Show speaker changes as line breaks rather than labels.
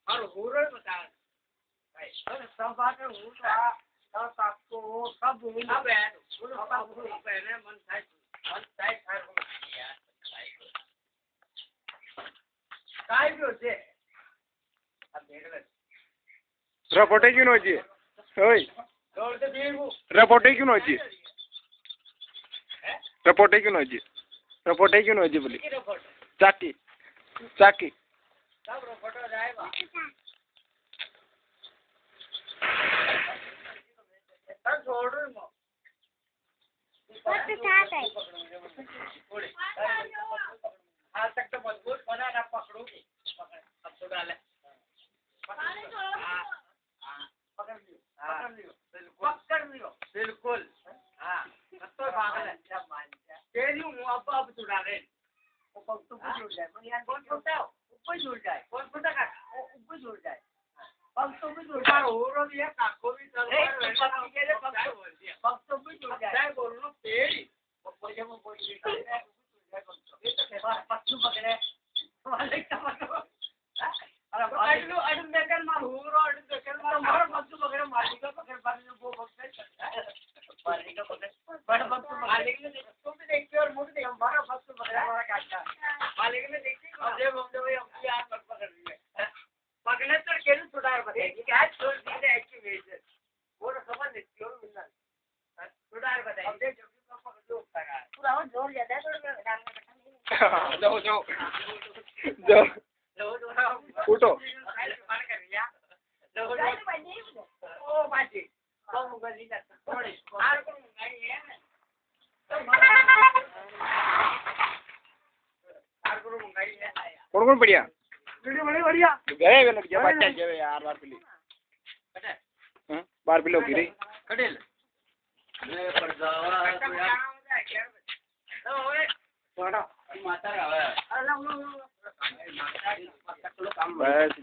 और हुरो बता भाई सब बात है हूं सब आपको सब भूल अब है सब भूल पहले मन થાય થાય हो यार काय भी होते अब देख ले
रपोटे क्यों नोजी ओए
दौड़ते बीगू
रपोटे क्यों नोजी रपोटे क्यों नोजी बोली चाकी चाकी
सब फोटो जाएगा सब छोड़ रही हूं
बहुत साथ है
थोड़ी आज तक तो मजबूत बना ना पकड़ूंगी अब तो डाले पकड़ लियो बिल्कुल हाँ तो पागल है तेरी हूँ अब तू डाले वो पग तो जुड़ जाए यार कौन छोटा हो ऊपर जुड़ जाए कौन छोटा का ऊपर जुड़ जाए पग तो भी जुड़ जाए हो रहा है काको भी चल रहा है पग तो भी जुड़ जाए बोल लो तेरी वो जब वो पत्तू पकड़े वाले का अरे अडू देकर मार हुरो अडू देकर मार पत्तू पकड़े मालिक का पकड़ बारी वो पकड़े मालिक का पकड़ बड़ा पत्तू मालिक ने तुम भी देखते और मुझे देख हमारा पत्तू पकड़ा हमारा काटा मालिक ने देखी अब जब हम जो हम यार पकड़ रही है पकड़ने तो केल छुड़ार बताएगी क्या छोड़ दी है एक्टिवेशन वो तो समझ लेती हो मिलना छुड़ार बताएगी अब देख जब पकड़ लो पूरा जोर ज्यादा है थोड़ा डालना
जाओ उठो कौन बढ़िया
बढ़िया
गए वे लग जा बच्चा जे यार बार पिली हां बार पिलो गिरी
कटेल मैं पर जावा तो यार ओए छोड़ा माता रे अरे लो माता काम बस